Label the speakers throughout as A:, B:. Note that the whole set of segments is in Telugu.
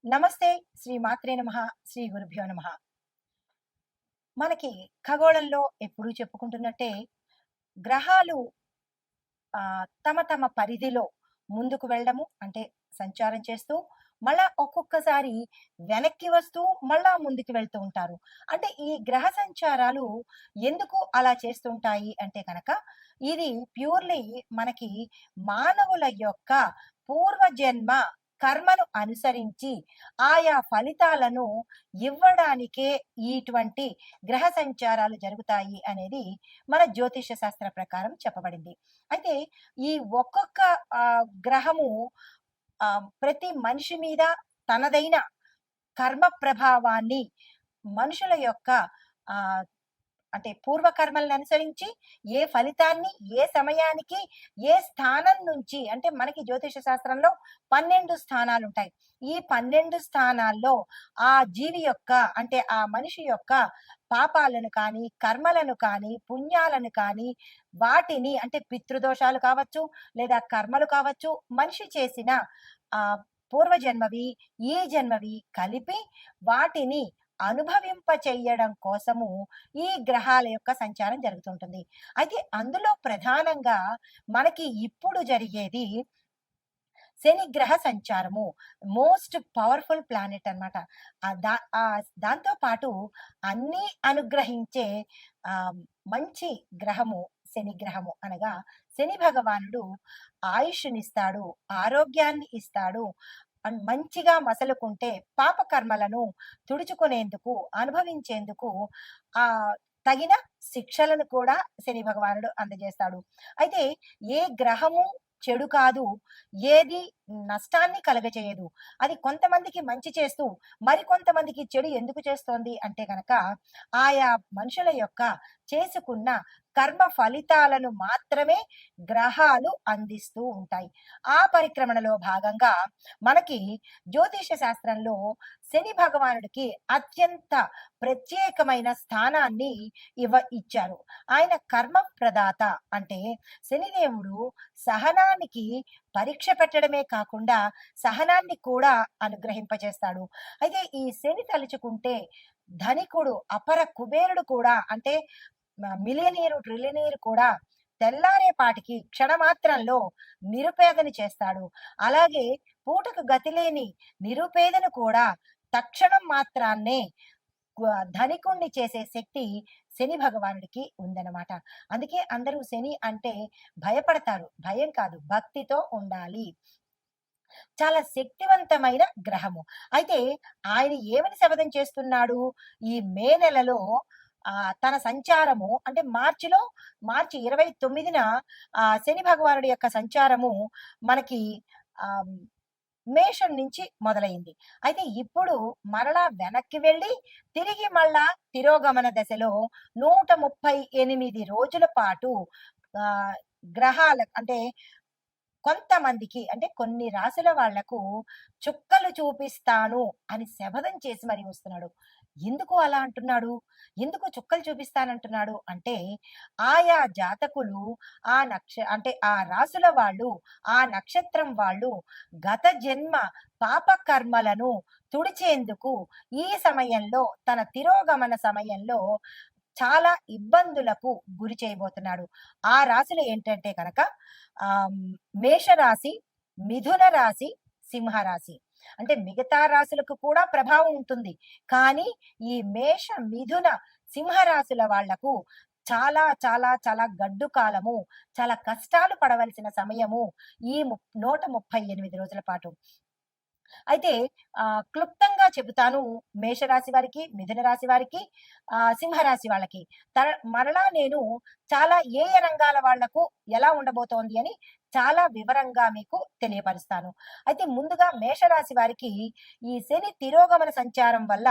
A: నమస్తే. శ్రీ మాత్రే నమః. శ్రీ గురుభ్యో నమః. మనకి ఖగోళంలో ఎప్పుడూ చెప్పుకుంటున్నట్టే గ్రహాలు తమ తమ పరిధిలో ముందుకు వెళ్ళడము అంటే సంచారం చేస్తూ, మళ్ళా ఒక్కొక్కసారి వెనక్కి వస్తూ, మళ్ళా ముందుకు వెళ్తూ ఉంటారు. అంటే ఈ గ్రహ సంచారాలు ఎందుకు అలా చేస్తుంటాయి అంటే గనక, ఇది ప్యూర్‌లీ మనకి మానవుల యొక్క పూర్వజన్మ కర్మను అనుసరించి ఆయా ఫలితాలను ఇవ్వడానికే ఇటువంటి గ్రహ సంచారాలు జరుగుతాయి అనేది మన జ్యోతిష శాస్త్ర ప్రకారం చెప్పబడింది. అయితే ఈ ఒక్కొక్క గ్రహము ప్రతి మనిషి మీద తనదైన కర్మ ప్రభావాన్ని మనుషుల యొక్క ఆహ్, అంటే పూర్వకర్మలను అనుసరించి ఏ ఫలితాన్ని, ఏ సమయానికి, ఏ స్థానం నుంచి అంటే మనకి జ్యోతిష శాస్త్రంలో 12 స్థానాలుంటాయి. ఈ 12 స్థానాల్లో ఆ జీవి యొక్క అంటే ఆ మనిషి యొక్క పాపాలను కానీ, కర్మలను కానీ, పుణ్యాలను కానీ, వాటిని అంటే పితృదోషాలు కావచ్చు, లేదా కర్మలు కావచ్చు, మనిషి చేసిన ఆహ్, పూర్వజన్మవి, ఈ జన్మవి కలిపి వాటిని అనుభవింప చెయ్యడం కోసము ఈ గ్రహాల యొక్క సంచారం జరుగుతుంటుంది. అయితే అందులో ప్రధానంగా మనకి ఇప్పుడు జరిగేది శని గ్రహ సంచారము. మోస్ట్ పవర్‌ఫుల్ ప్లానెట్ అన్నమాట. దాంతో పాటు అన్నీ అనుగ్రహించే ఆహ్, మంచి గ్రహము శని గ్రహము. అనగా శని భగవానుడు ఆయుష్‌నిస్తాడు, ఆరోగ్యాన్ని ఇస్తాడు. మంచిగా మసలుకుంటే పాపకర్మలను తుడుచుకునేందుకు, అనుభవించేందుకు ఆహ్, తగిన శిక్షలను కూడా శని భగవానుడు అందజేస్తాడు. అయితే ఏ గ్రహము చెడు కాదు. ఏది నష్టాన్ని కలగచేయదు. అది కొంతమందికి మంచి చేస్తూ, మరికొంతమందికి చెడు ఎందుకు చేస్తోంది అంటే గనక, ఆయా మనుషుల యొక్క చేసుకున్న కర్మ ఫలితాలను మాత్రమే గ్రహాలు అందిస్తూ ఉంటాయి. ఆ పరిక్రమణలో భాగంగా మనకి జ్యోతిష శాస్త్రంలో శని భగవానుడికి అత్యంత ప్రత్యేకమైన స్థానాన్ని ఇచ్చారు. ఆయన కర్మ ప్రదాత అంటే శనిదేవుడు సహనానికి పరీక్ష పెట్టడమే కాకుండా సహనాన్ని కూడా అనుగ్రహింపజేస్తాడు. అయితే ఈ శని తలుచుకుంటే ధనికుడు, అపర కుబేరుడు కూడా అంటే మిలియనీరు, ట్రిలియనీరు కూడా తెల్లారేపాటికి క్షణమాత్రంలో నిరుపేదని చేస్తాడు. అలాగే పూటకు గతిలేని నిరుపేదను కూడా తక్షణం మాత్రాన్నే ధనికుణ్ణి చేసే శక్తి శని భగవానుడికి ఉందన్నమాట. అందుకే అందరూ శని అంటే భయపడతారు. భయం కాదు, భక్తితో ఉండాలి. చాలా శక్తివంతమైన గ్రహము. అయితే ఆయన ఏమని శపథం చేస్తున్నాడు? ఈ మే నెలలో తన సంచారము అంటే మార్చి 29న శని భగవానుడి యొక్క సంచారము మనకి ఆహ్, మేషం నుంచి మొదలైంది. అయితే ఇప్పుడు మరలా వెనక్కి వెళ్ళి తిరిగి మళ్ళా తిరోగమన దశలో 138 రోజుల పాటు ఆహ్, గ్రహాల అంటే కొంతమందికి అంటే కొన్ని రాసుల వాళ్లకు చుక్కలు చూపిస్తాను అని శపథం చేసి మరి వస్తున్నాడు. ఎందుకు అలా అంటున్నాడు? ఎందుకు చుక్కలు చూపిస్తానంటున్నాడు అంటే, ఆయా జాతకులు అంటే ఆ రాసుల వాళ్ళు, ఆ నక్షత్రం వాళ్ళు గత జన్మ పాప కర్మలను తుడిచేందుకు ఈ సమయంలో తన తిరోగమన సమయంలో చాలా ఇబ్బందులకు గురి చేయబోతున్నాడు. ఆ రాశులు ఏంటంటే కనుక మేషరాశి, మిథున రాశి, సింహరాశి. అంటే మిగతా రాశులకు కూడా ప్రభావం ఉంటుంది. కానీ ఈ మేష, మిథున, సింహరాశుల వాళ్లకు చాలా చాలా చాలా గడ్డు కాలము, చాలా కష్టాలు పడవలసిన సమయము ఈ 138 రోజుల పాటు. అయితే క్లుప్తంగా చెబుతాను మేషరాశి వారికి, మిథున రాశి వారికి, సింహరాశి వాళ్ళకి. మరలా నేను చాలా ఏ ఏ రంగాల వాళ్లకు ఎలా ఉండబోతోంది అని చాలా వివరంగా మీకు తెలియపరుస్తాను. అయితే ముందుగా మేషరాశి వారికి ఈ శని తిరోగమన సంచారం వల్ల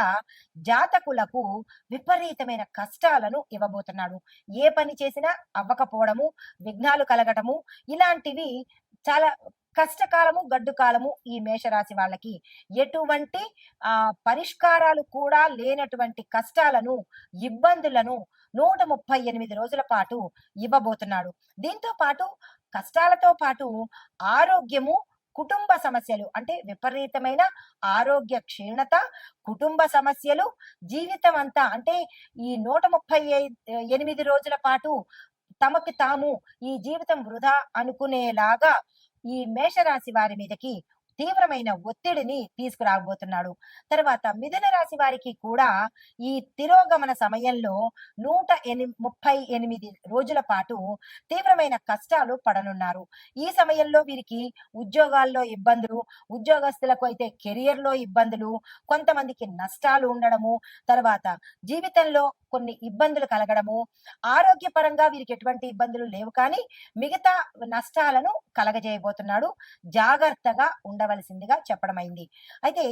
A: జాతకులకు విపరీతమైన కష్టాలను ఇవ్వబోతున్నాడు. ఏ పని చేసినా అవ్వకపోవడము, విఘ్నాలు కలగటము ఇలాంటివి చాలా కష్టకాలము, గడ్డు కాలము ఈ మేషరాశి వాళ్ళకి. ఎటువంటి పరిష్కారాలు కూడా లేనటువంటి కష్టాలను, ఇబ్బందులను 138 రోజుల పాటు ఇవ్వబోతున్నాడు. దీంతో పాటు కష్టాలతో పాటు ఆరోగ్యము కుటుంబ సమస్యలు అంటే విపరీతమైన ఆరోగ్య క్షీణత, కుటుంబ సమస్యలు, జీవితం అంతా అంటే ఈ 138 రోజుల పాటు తమకి తాము ఈ జీవితం వృధా అనుకునేలాగా ఈ మేషరాశి వారి మీదకి తీవ్రమైన ఒత్తిడిని తీసుకురాబోతున్నాడు. తర్వాత మిథున రాశి వారికి కూడా ఈ తిరోగమన సమయంలో 38 రోజుల పాటు తీవ్రమైన కష్టాలు పడనున్నారు. ఈ సమయంలో వీరికి ఉద్యోగాల్లో ఇబ్బందులు, ఉద్యోగస్తులకు అయితే కెరియర్‌లో ఇబ్బందులు, కొంతమందికి నష్టాలు ఉండడము, తర్వాత జీవితంలో కొన్ని ఇబ్బందులు కలగడము, ఆరోగ్యపరంగా వీరికి ఎటువంటి ఇబ్బందులు లేవు కానీ మిగతా నష్టాలను కలగజేయబోతున్నాడు. జాగ్రత్తగా ఉండవలసిందిగా చెప్పడమైంది. అయితే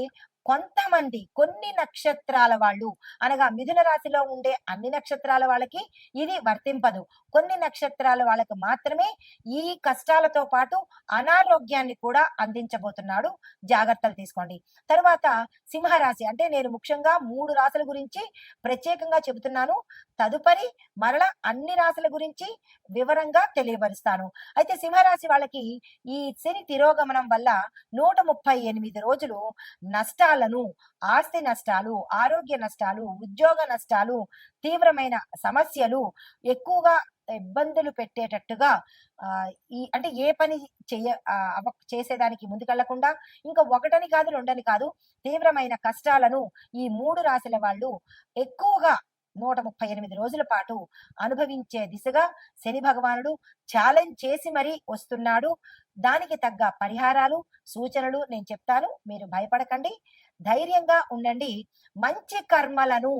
A: కొంతమంది కొన్ని నక్షత్రాల వాళ్ళు అనగా మిథున రాశిలో ఉండే అన్ని నక్షత్రాల వాళ్ళకి ఇది వర్తింపదు. కొన్ని నక్షత్రాల వాళ్ళకి మాత్రమే ఈ కష్టాలతో పాటు అనారోగ్యాన్ని కూడా అందించబోతున్నాడు. జాగ్రత్తలు తీసుకోండి. తర్వాత సింహరాశి అంటే నేను ముఖ్యంగా 3 రాశుల గురించి ప్రత్యేకంగా చెబుతున్నాను. తదుపరి మరలా అన్ని రాశుల గురించి వివరంగా తెలియపరుస్తాను. అయితే సింహరాశి వాళ్ళకి ఈ శని తిరోగమనం వల్ల 138 రోజులు నష్టాలను, ఆస్తి నష్టాలు, ఆరోగ్య నష్టాలు, ఉద్యోగ నష్టాలు, తీవ్రమైన సమస్యలు, ఎక్కువగా ఇబ్బందులు పెట్టేటట్టుగా ఈ అంటే ఏ పని చేసేదానికి ముందుకెళ్లకుండా ఇంకా ఒకటని కాదు, రెండని కాదు తీవ్రమైన కష్టాలను ఈ 3 రాశుల వాళ్ళు ఎక్కువగా 138 రోజుల పాటు అనుభవించే దిశగా శని భగవానుడు ఛాలెంజ్ చేసి మరీ వస్తున్నాడు. దానికి తగ్గ పరిహారాలు, సూచనలు నేను చెప్తాను. మీరు భయపడకండి. ధైర్యంగా ఉండండి. మంచి కర్మలను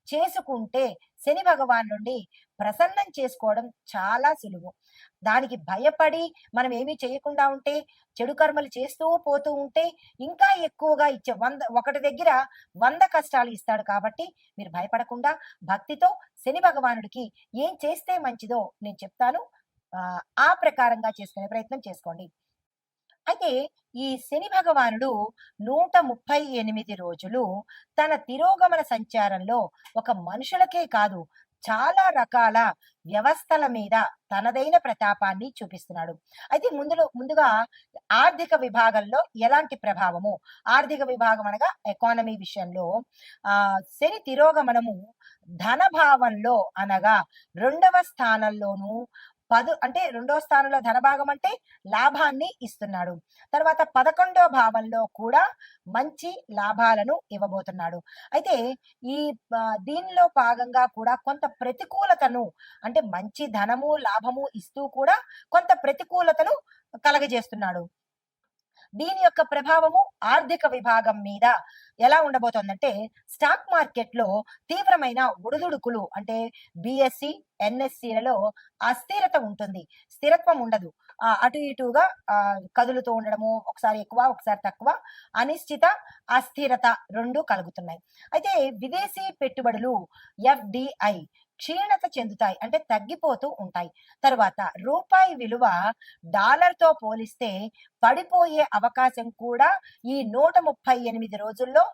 A: చేసుకుంటే శని భగవాన్ నుండి ప్రసన్నం చేసుకోవడం చాలా సులువు. దానికి భయపడి మనం ఏమీ చేయకుండా ఉంటే, చెడు కర్మలు చేస్తూ పోతూ ఉంటే ఇంకా ఎక్కువగా ఇచ్చే ఒకటి దగ్గర 100 కష్టాలు ఇస్తాడు. కాబట్టి మీరు భయపడకుండా భక్తితో శని భగవానుడికి ఏం చేస్తే మంచిదో నేను చెప్తాను. ఆ ప్రకారంగా చేసుకునే ప్రయత్నం చేసుకోండి. అయితే ఈ శని భగవానుడు 138 రోజులు తన తిరోగమన సంచారంలో ఒక మనుషులకే కాదు చాలా రకాల వ్యవస్థల మీద తనదైన ప్రతాపాన్ని చూపిస్తున్నాడు. అయితే ముందుగా ఆర్థిక విభాగంలో ఎలాంటి ప్రభావము, ఆర్థిక విభాగం అనగా ఎకానమీ విషయంలో శని తిరోగమనము ధన భావంలో అనగా 2వ స్థానంలోను అంటే 2వ స్థానంలో ధనభాగం అంటే లాభాన్ని ఇస్తున్నాడు. తర్వాత 11వ భావంలో కూడా మంచి లాభాలను ఇవ్వబోతున్నాడు. అయితే ఈ దీనిలో భాగంగా కూడా కొంత ప్రతికూలతను అంటే మంచి ధనము, లాభము ఇస్తూ కూడా కొంత ప్రతికూలతను కలగజేస్తున్నాడు. దీని యొక్క ప్రభావము ఆర్థిక విభాగం మీద ఎలా ఉండబోతోందంటే స్టాక్ మార్కెట్ లో తీవ్రమైన ఒడిదుడుకులు అంటే బిఎస్సి, ఎన్ఎస్సిలలో అస్థిరత ఉంటుంది. స్థిరత్వం ఉండదు. అటు ఇటుగా కదులుతూ ఉండడము, ఒకసారి ఎక్కువ ఒకసారి తక్కువ, అనిశ్చిత, అస్థిరత 2 కలుగుతున్నాయి. అయితే విదేశీ పెట్టుబడులు ఎఫ్డిఐ క్షీణత చెందుతాయి అంటే తగ్గిపోతూ ఉంటాయి. తర్వాత రూపాయి విలువ డాలర్తో పోలిస్తే పడిపోయే అవకాశం కూడా ఈ 138 రోజుల్లో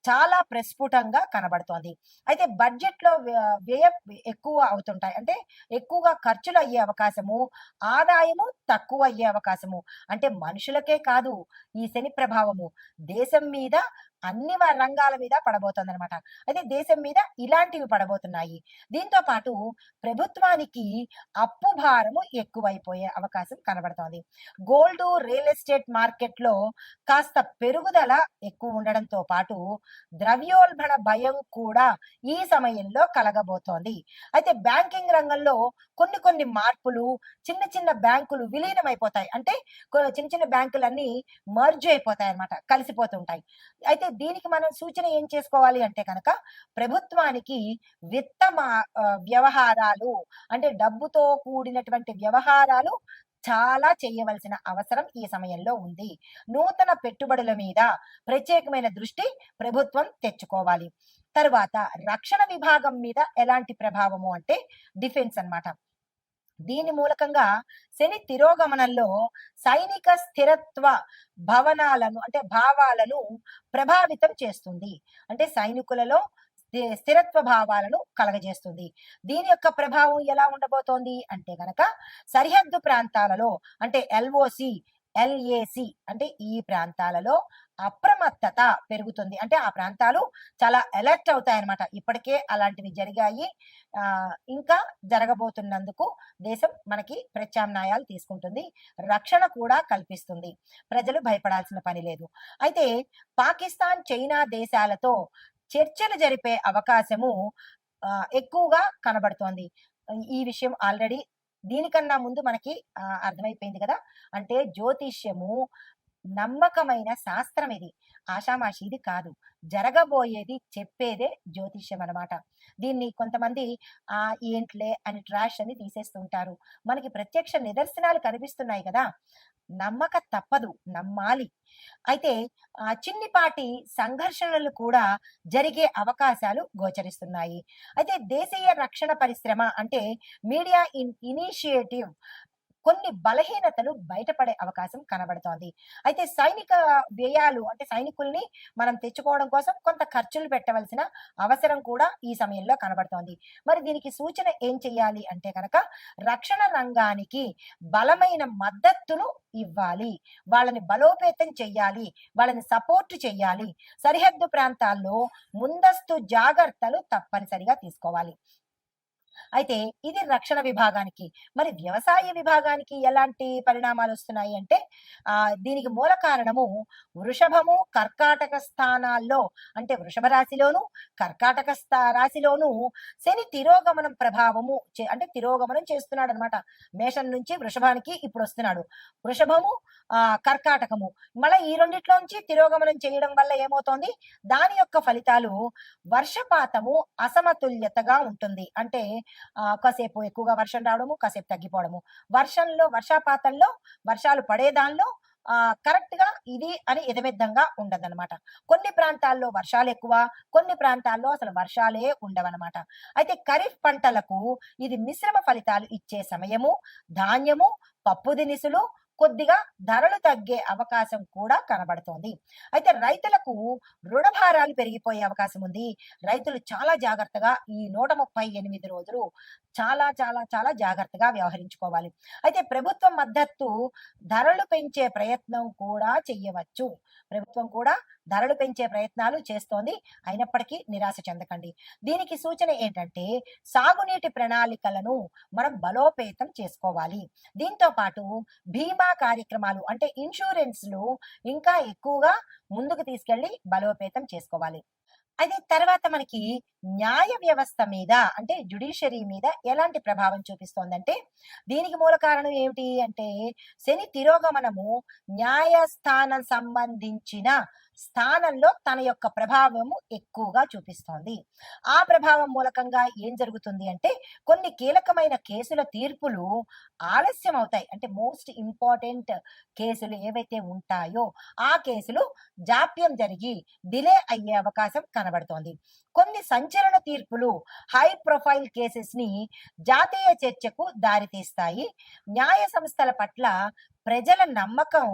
A: చాలా ప్రస్ఫుటంగా కనబడుతోంది. అయితే బడ్జెట్ లో వ్యయం ఎక్కువ అవుతుంటాయి అంటే ఎక్కువగా ఖర్చులు అయ్యే అవకాశము, ఆదాయము తక్కువ అయ్యే అవకాశము. అంటే మనుషులకే కాదు ఈ శని ప్రభావము దేశం మీద అన్ని రంగాల మీద పడబోతుంది అనమాట. అయితే దేశం మీద ఇలాంటివి పడబోతున్నాయి. దీంతో పాటు ప్రభుత్వానికి అప్పు భారము ఎక్కువైపోయే అవకాశం కనబడుతోంది. గోల్డ్, రియల్ ఎస్టేట్ మార్కెట్ లో కాస్త పెరుగుదల ఎక్కువ ఉండడంతో పాటు ద్రవ్యోల్బణ భయం కూడా ఈ సమయంలో కలగబోతోంది. అయితే బ్యాంకింగ్ రంగంలో కొన్ని మార్పులు, చిన్న చిన్న బ్యాంకులు విలీనమైపోతాయి అంటే చిన్న చిన్న బ్యాంకులన్నీ మర్జ్ అయిపోతాయి అన్నమాట, కలిసిపోతుంటాయి. అయితే దీనికి మనం సూచన ఏం చేసుకోవాలి అంటే కనుక ప్రభుత్వానికి విత్త వ్యవహారాలు అంటే డబ్బుతో కూడినటువంటి వ్యవహారాలు చాలా చేయవలసిన అవసరం ఈ సమయంలో ఉంది. నూతన పెట్టుబడుల మీద ప్రత్యేకమైన దృష్టి ప్రభుత్వం తెచ్చుకోవాలి. తరువాత రక్షణ విభాగం మీద ఎలాంటి ప్రభావము అంటే డిఫెన్స్ అన్నమాట. దీని మూలకంగా శని తిరోగమనంలో సైనిక స్థిరత్వ భవనాలను అంటే భావాలను ప్రభావితం చేస్తుంది. అంటే సైనికులలో స్థిరత్వ భావాలను కలగజేస్తుంది. దీని యొక్క ప్రభావం ఎలా ఉండబోతోంది అంటే గనక సరిహద్దు ప్రాంతాలలో అంటే ఎల్ఓసి LAC అంటే ఈ ప్రాంతాలలో అప్రమత్తత పెరుగుతుంది. అంటే ఆ ప్రాంతాలు చాలా అలర్ట్ అవుతాయన్నమాట. ఇప్పటికే అలాంటివి జరిగాయి. ఇంకా జరగబోతున్నందుకు దేశం మనకి ప్రత్యామ్నాయాలు తీసుకుంటుంది. రక్షణ కూడా కల్పిస్తుంది. ప్రజలు భయపడాల్సిన పని లేదు. అయితే పాకిస్తాన్, చైనా దేశాలతో చర్చలు జరిపే అవకాశము ఎక్కువగా కనబడుతోంది. ఈ విషయం ఆల్రెడీ దీనికన్నా ముందు మనకి అర్థమైపోయింది కదా! అంటే జ్యోతిష్యము నమ్మకమైన శాస్త్రం ఇది. ఆషామాషీది కాదు. జరగబోయేది చెప్పేదే జ్యోతిష్యం అనమాట. దీన్ని కొంతమంది ఏంట్లే అని ట్రాష్ అని తీసేస్తుంటారు. మనకి ప్రత్యక్ష నిదర్శనాలు కనిపిస్తున్నాయి కదా! నమ్మక తప్పదు. నమ్మాలి. అయితే చిన్నిపాటి సంఘర్షణలు కూడా జరిగే అవకాశాలు గోచరిస్తున్నాయి. అయితే దేశీయ రక్షణ పరిశ్రమ అంటే మీడియా ఇనిషియేటివ్ కొన్ని బలహీనతలు బయటపడే అవకాశం కనబడుతోంది. అయితే సైనిక వ్యయాలు అంటే సైనికుల్ని మనం తెచ్చుకోవడం కోసం కొంత ఖర్చులు పెట్టవలసిన అవసరం కూడా ఈ సమయంలో కనబడుతోంది. మరి దీనికి సూచన ఏం చెయ్యాలి అంటే గనక రక్షణ రంగానికి బలమైన మద్దతును ఇవ్వాలి. వాళ్ళని బలోపేతం చెయ్యాలి. వాళ్ళని సపోర్ట్ చెయ్యాలి. సరిహద్దు ప్రాంతాల్లో ముందస్తు జాగ్రత్తలు తప్పనిసరిగా తీసుకోవాలి. అయితే ఇది రక్షణ విభాగానికి. మరి వ్యవసాయ విభాగానికి ఎలాంటి పరిణామాలొస్తున్నాయి అంటే, దీనికి మూల కారణము వృషభము, కర్కాటక స్థానాల్లో అంటే వృషభ రాశిలోను, కర్కాటక రాశిలోను శని తిరోగమనం ప్రభావము అంటే తిరోగమనం చేస్తున్నాడనమాట. మేషం నుంచి వృషభానికి ఇప్పుడొస్తున్నాడు. వృషభము, కర్కాటకము. మళ్ళా ఈ రెండిట్లోంచి తిరోగమనం చేయడం వల్ల ఏమవుతోంది? దాని యొక్క ఫలితాలు వర్షపాతము అసమతుల్యతగా ఉంటుంది. అంటే కాసేపు ఎక్కువగా వర్షం రావడము, కాసేపు తగ్గిపోవడము. వర్షాపాతంలో వర్షాలు పడే దానిలో కరెక్ట్ గా ఇది అని యథావిధంగా ఉండదన్నమాట. కొన్ని ప్రాంతాల్లో వర్షాలు ఎక్కువ, కొన్ని ప్రాంతాల్లో అసలు వర్షాలే ఉండవన్నమాట. అయితే ఖరీఫ్ పంటలకు ఇది మిశ్రమ ఫలితాలు ఇచ్చే సమయము. ధాన్యము, పప్పు దినుసులు కొద్దిగా ధరలు తగ్గే అవకాశం కూడా కనబడుతోంది. అయితే రైతులకు రుణభారాలు పెరిగిపోయే అవకాశం ఉంది. రైతులు చాలా జాగ్రత్తగా ఈ 138 రోజులు చాలా చాలా చాలా జాగ్రత్తగా వ్యవహరించుకోవాలి. అయితే ప్రభుత్వం మద్దతు ధరలు పెంచే ప్రయత్నం కూడా చెయ్యవచ్చు. ప్రభుత్వం కూడా ధరలు పెంచే ప్రయత్నాలు చేస్తోంది. అయినప్పటికీ నిరాశ చెందకండి. దీనికి సూచన ఏంటంటే సాగునీటి ప్రణాళికలను మనం బలోపేతం చేసుకోవాలి. దీంతో పాటు బీమా కార్యక్రమాలు అంటే ఇన్సూరెన్స్లు ఇంకా ఎక్కువగా ముందుకు తీసుకెళ్లి బలోపేతం చేసుకోవాలి. అయితే తర్వాత మనకి న్యాయ వ్యవస్థ మీద అంటే జ్యుడిషియరీ మీద ఎలాంటి ప్రభావం చూపిస్తోందంటే దీనికి మూల కారణం ఏమిటి అంటే శని తిరోగమనము న్యాయస్థానం సంబంధించిన స్థానంలో తన యొక్క ప్రభావము ఎక్కువగా చూపిస్తోంది. ఆ ప్రభావం మూలకంగా ఏం జరుగుతుంది అంటే కొన్ని కీలకమైన కేసుల తీర్పులు ఆలస్యం అవుతాయి. అంటే మోస్ట్ ఇంపార్టెంట్ కేసులు ఏవైతే ఉంటాయో ఆ కేసులు జాప్యం జరిగి డిలే అయ్యే అవకాశం కనబడుతోంది. కొన్ని సంచలన తీర్పులు హై ప్రొఫైల్ కేసెస్ ని జాతీయ చర్చకు దారితీస్తాయి. న్యాయ సంస్థల పట్ల ప్రజల నమ్మకం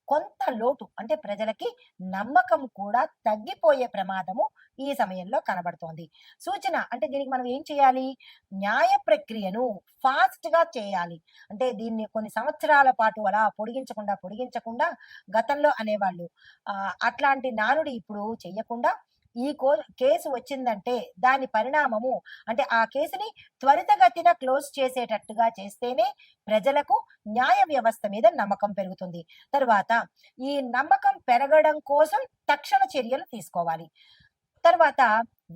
A: కొంత లోటు అంటే ప్రజలకి నమ్మకం కూడా తగ్గిపోయే ప్రమాదము ఈ సమయంలో కనబడుతోంది. సూచన అంటే దీనికి మనం ఏం చేయాలి? న్యాయ ప్రక్రియను ఫాస్ట్ గా చేయాలి. అంటే దీన్ని కొన్ని సంవత్సరాల పాటు అలా పొడిగించకుండా గతంలో అనేవాళ్ళు అట్లాంటి నానుడి ఇప్పుడు చెయ్యకుండా ఈ కేసు వచ్చిందంటే దాని పరిణామము అంటే ఆ కేసుని త్వరితగతిన క్లోజ్ చేసేటట్టుగా చేస్తేనే ప్రజలకు న్యాయ వ్యవస్థ మీద నమ్మకం పెరుగుతుంది. తర్వాత ఈ నమ్మకం పెరగడం కోసం తక్షణ చర్యలు తీసుకోవాలి. తర్వాత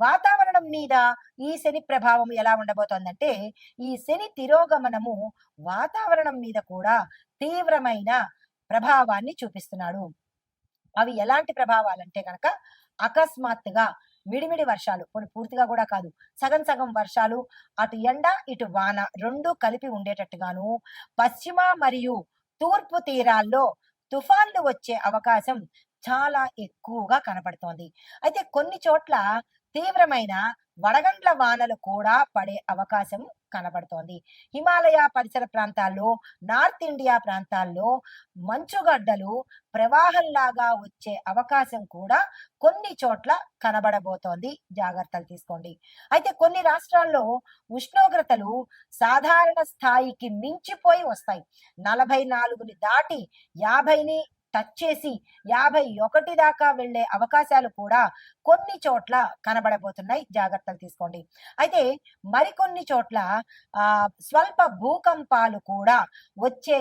A: వాతావరణం మీద ఈ శని ప్రభావం ఎలా ఉండబోతోందంటే ఈ శని తిరోగమనము వాతావరణం మీద కూడా తీవ్రమైన ప్రభావాన్ని చూపిస్తున్నాడు. అవి ఎలాంటి ప్రభావాలంటే కనుక అకస్మాత్తుగా మిడిమిడి వర్షాలు పూర్తిగా కూడా కాదు, సగం సగం వర్షాలు, అటు ఎండ ఇటు వాన రెండు కలిపి ఉండేటట్టుగాను, పశ్చిమ మరియు తూర్పు తీరాల్లో తుఫాన్లు వచ్చే అవకాశం చాలా ఎక్కువగా కనపడుతోంది. అయితే కొన్ని చోట్ల తీవ్రమైన వడగండ్ల వానలు కూడా పడే అవకాశం కనబడుతోంది. హిమాలయ పరిసర ప్రాంతాల్లో, నార్త్ ఇండియా ప్రాంతాల్లో మంచుగడ్డలు ప్రవాహంలాగా వచ్చే అవకాశం కూడా కొన్ని చోట్ల కనబడబోతోంది. జాగ్రత్తలు తీసుకోండి. అయితే కొన్ని రాష్ట్రాల్లో ఉష్ణోగ్రతలు సాధారణ స్థాయికి మించిపోయి వస్తాయి. 44ని దాటి 50ని టచ్ చేసి 51 దాకా వెళ్ళే అవకాశాలు కూడా కొన్ని చోట్ల కనబడబోతున్నాయి. జాగ్రత్తలు తీసుకోండి. అయితే మరికొన్ని చోట్ల స్వల్ప భూకంపాలు కూడా వచ్చే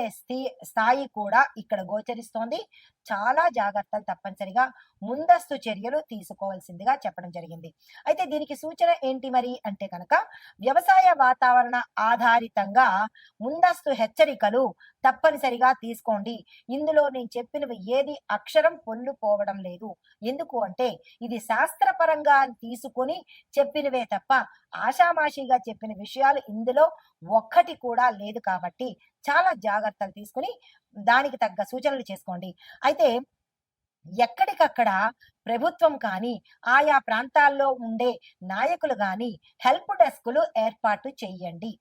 A: స్థాయి కూడా ఇక్కడ గోచరిస్తోంది. చాలా జాగ్రత్తలు తప్పనిసరిగా ముందస్తు చర్యలు తీసుకోవాల్సిందిగా చెప్పడం జరిగింది. అయితే దీనికి సూచన ఏంటి మరి అంటే కనుక వ్యవసాయ వాతావరణ ఆధారితంగా ముందస్తు హెచ్చరికలు తప్పనిసరిగా తీసుకోండి. ఇందులో నేను చెప్పినవి ఏది అక్షరం పొల్లు పోవడం లేదు. ఎందుకు అంటే ఇది శాస్త్రపరంగా తీసుకొని చెప్పినవే తప్ప ఆషామాషిగా చెప్పిన విషయాలు ఇందులో ఒక్కటి కూడా లేదు. కాబట్టి చాలా జాగ్రత్తలు తీసుకుని దానికి తగ్గ సూచనలు చేసుకోండి. అయితే ఎక్కడికక్కడ ప్రభుత్వం కానీ, ఆయా ప్రాంతాల్లో ఉండే నాయకులు గాని హెల్ప్ డెస్కులు ఏర్పాటు చేయండి.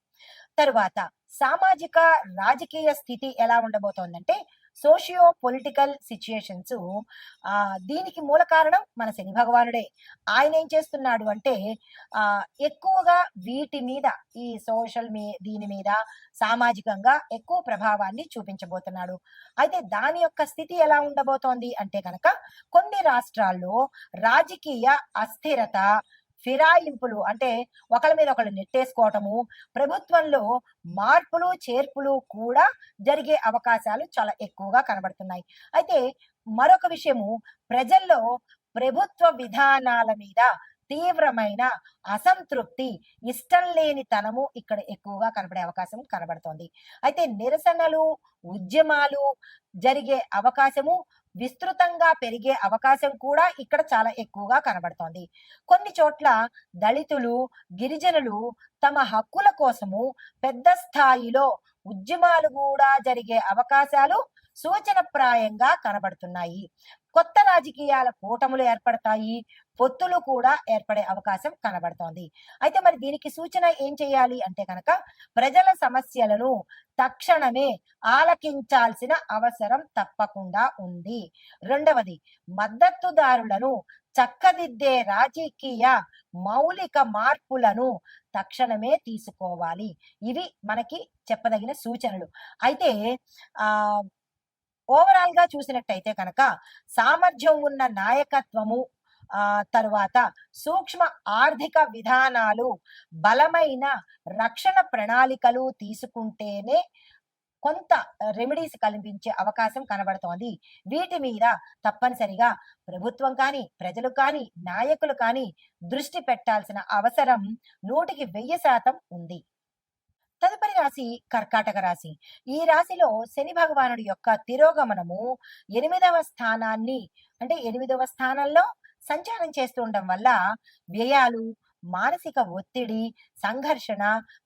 A: తరువాత సామాజిక రాజకీయ స్థితి ఎలా ఉండబోతోందంటే సోషియో పొలిటికల్ సిచ్యుయేషన్స్, దీనికి మూల కారణం మన శని భగవానుడే. ఆయన ఏం చేస్తున్నాడు అంటే ఎక్కువగా వీటి మీద, ఈ దీని మీద సామాజికంగా ఎక్కువ ప్రభావాన్ని చూపించబోతున్నాడు. అయితే దాని యొక్క స్థితి ఎలా ఉండబోతోంది అంటే కనుక కొన్ని రాష్ట్రాల్లో రాజకీయ అస్థిరత, ఫిరాయింపులు అంటే ఒకళ్ళ మీద ఒకళ్ళు నెట్టేసుకోవటము, ప్రభుత్వంలో మార్పులు చేర్పులు కూడా జరిగే అవకాశాలు చాలా ఎక్కువగా కనబడుతున్నాయి. అయితే మరొక విషయము, ప్రజల్లో ప్రభుత్వ విధానాల మీద తీవ్రమైన అసంతృప్తి, ఇష్టం లేని తనము ఇక్కడ ఎక్కువగా కనబడే అవకాశం కనబడుతోంది. అయితే నిరసనలు, ఉద్యమాలు జరిగే అవకాశము, విస్తృతంగా పెరిగే అవకాశం కూడా ఇక్కడ చాలా ఎక్కువగా కనబడుతోంది. కొన్ని చోట్ల దళితులు, గిరిజనులు తమ హక్కుల కోసము పెద్ద స్థాయిలో ఉద్యమాలు కూడా జరిగే అవకాశాలు సూచనప్రాయంగా కనబడుతున్నాయి. కొత్త రాజకీయాల కూటములు ఏర్పడతాయి, పొత్తులు కూడా ఏర్పడే అవకాశం కనబడుతోంది. అయితే మరి దీనికి సూచన ఏం చేయాలి అంటే కనుక ప్రజల సమస్యలను తక్షణమే ఆలకించాల్సిన అవసరం తప్పకుండా ఉంది. రెండవది, మద్దతుదారులను చక్కదిద్దే రాజకీయ మౌలిక మార్పులను తక్షణమే తీసుకోవాలి. ఇవి మనకి చెప్పదగిన సూచనలు. అయితే ఆ ఓవరాల్ గా చూసినట్టయితే కనుక సామర్థ్యం ఉన్న నాయకత్వము, తరువాత సూక్ష్మ ఆర్థిక విధానాలు, బలమైన రక్షణ ప్రణాళికలు తీసుకుంటేనే కొంత రెమెడీస్ కల్పించే అవకాశం కనబడుతోంది. వీటి మీద తప్పనిసరిగా ప్రభుత్వం కానీ, ప్రజలు కానీ, నాయకులు కానీ దృష్టి పెట్టాల్సిన అవసరం 100% ఉంది. తదుపరి రాశి కర్కాటక రాశి. ఈ రాశిలో శని భగవానుడి యొక్క తిరోగమనము 8వ స్థానాన్ని, అంటే 8వ స్థానంలో సంచారం చేస్తూ ఉండడం వల్ల వ్యయాలు, మానసిక ఒత్తిడి, సంఘర్షణ,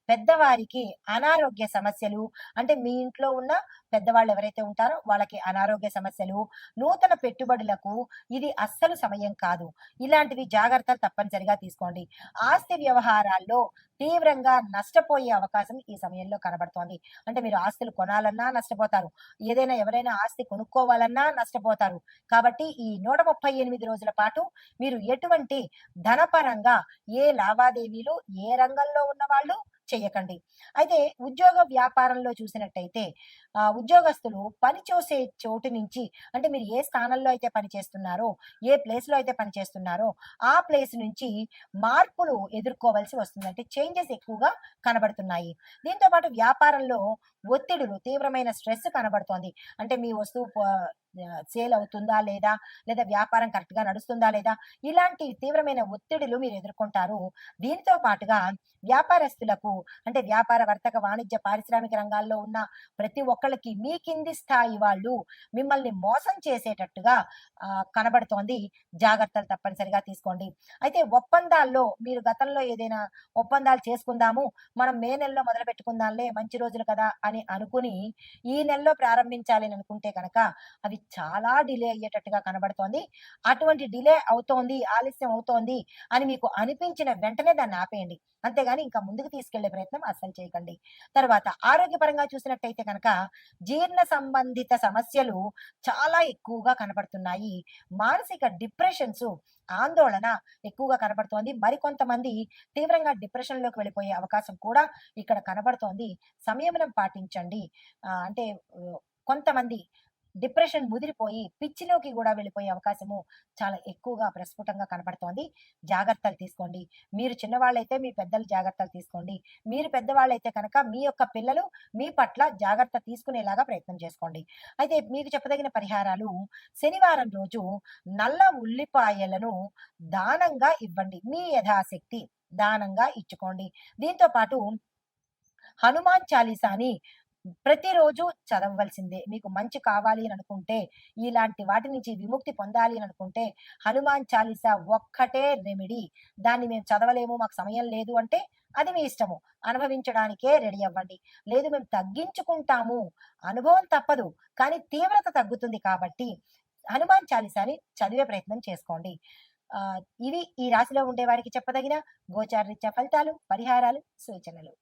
A: పెద్దవారికి అనారోగ్య సమస్యలు, అంటే మీ ఇంట్లో ఉన్న పెద్దవాళ్ళు ఎవరైతే ఉంటారో వాళ్ళకి అనారోగ్య సమస్యలు, నూతన పెట్టుబడులకు ఇది అస్సలు సమయం కాదు. ఇలాంటివి జాగ్రత్తలు తప్పనిసరిగా తీసుకోండి. ఆస్తి వ్యవహారాల్లో తీవ్రంగా నష్టపోయే అవకాశం ఈ సమయంలో కనబడుతోంది. అంటే మీరు ఆస్తులు కొనాలన్నా నష్టపోతారు, ఏదైనా ఎవరైనా ఆస్తి కొనుక్కోవాలన్నా నష్టపోతారు. కాబట్టి ఈ 138 రోజుల పాటు మీరు ఎటువంటి ధనపరంగా ఏ లావాదేవీలు, ఏ రంగంలో ఉన్న వాళ్ళు చెయ్యకండి. అయితే ఉద్యోగ వ్యాపారంలో చూసినట్టయితే ఉద్యోగస్తులు పని చేసే చోటు నుంచి, అంటే మీరు ఏ స్థానంలో అయితే పని చేస్తున్నారో, ఏ ప్లేస్ లో అయితే పని చేస్తున్నారో ఆ ప్లేస్ నుంచి మార్పులు ఎదుర్కోవాల్సి వస్తుంది. అంటే చేంజెస్ ఎక్కువగా కనబడుతున్నాయి. దీంతో పాటు వ్యాపారంలో ఒత్తిడులు, తీవ్రమైన స్ట్రెస్ కనబడుతోంది. అంటే మీ వస్తువు సేల్ అవుతుందా లేదా, లేదా వ్యాపారం కరెక్ట్ గా నడుస్తుందా లేదా, ఇలాంటి తీవ్రమైన ఒత్తిడులు మీరు ఎదుర్కొంటారు. దీంతో పాటుగా వ్యాపారస్తులకు, అంటే వ్యాపార, వర్తక, వాణిజ్య, పారిశ్రామిక రంగాల్లో ఉన్న ప్రతి ఒక్కళ్ళకి ఒక్కొక్కళ్ళకి మీ కింది స్థాయి వాళ్ళు మిమ్మల్ని మోసం చేసేటట్టుగా కనబడుతోంది. జాగ్రత్తలు తప్పనిసరిగా తీసుకోండి. అయితే ఒప్పందాల్లో మీరు గతంలో ఏదైనా ఒప్పందాలు చేసుకుందాము, మనం మే నెలలో మొదలుపెట్టుకుందాంలే మంచి రోజులు కదా అని అనుకుని, ఈ నెలలో ప్రారంభించాలి అని అనుకుంటే గనక అవి చాలా డిలే అయ్యేటట్టుగా కనబడుతోంది. అటువంటి డిలే అవుతోంది, ఆలస్యం అవుతోంది అని మీకు అనిపించిన వెంటనే దాన్ని ఆపేయండి. అంతేగాని ఇంకా ముందుకు తీసుకెళ్ళే ప్రయత్నం అస్సలు చేయకండి. తర్వాత ఆరోగ్యపరంగా చూసినట్టయితే గనక జీర్ణ సంబంధిత సమస్యలు చాలా ఎక్కువగా కనపడుతున్నాయి. మానసిక డిప్రెషన్స్, ఆందోళన ఎక్కువగా కనబడుతోంది. మరికొంతమంది తీవ్రంగా డిప్రెషన్‌లోకి వెళ్ళిపోయే అవకాశం కూడా ఇక్కడ కనబడుతోంది. సంయమనం పాటించండి. అంటే కొంతమంది డిప్రెషన్ ముదిరిపోయి పిచ్చిలోకి గూడా వెళ్ళిపోయే అవకాశము చాలా ఎక్కువగా ప్రస్ఫుటంగా కనపడుతోంది. జాగ్రత్తలు తీసుకోండి. మీరు చిన్నవాళ్ళైతే మీ పెద్దలు జాగ్రత్తలు తీసుకోండి. మీరు పెద్దవాళ్ళైతే కనుక మీ యొక్క పిల్లలు మీ పట్ల జాగ్రత్త తీసుకునేలాగా ప్రయత్నం చేసుకోండి. అయితే మీకు చెప్పదగిన పరిహారాలు శనివారం రోజు నల్ల ఉల్లిపాయలను దానంగా ఇవ్వండి. మీ యథాశక్తి దానంగా ఇచ్చుకోండి. దీంతో పాటు హనుమాన్ చాలీసాని ప్రతిరోజు చదవవలసిందే. మీకు మంచి కావాలి అని అనుకుంటే, ఇలాంటి వాటి నుంచి విముక్తి పొందాలి అని అనుకుంటే, హనుమాన్ చాలీసా ఒక్కటే రెమెడీ. దాన్ని మేము చదవలేము, మాకు సమయం లేదు అంటే, అది మీ ఇష్టము. అనుభవించడానికే రెడీ అవ్వండి. లేదు మేము తగ్గించుకుంటాము, అనుభవం తప్పదు, కానీ తీవ్రత తగ్గుతుంది కాబట్టి, హనుమాన్ చాలీసాని చదివే ప్రయత్నం చేసుకోండి. ఇవి ఈ రాశిలో ఉండేవారికి చెప్పదగిన గోచారరీత్యా ఫలితాలు, పరిహారాలు, సూచనలు.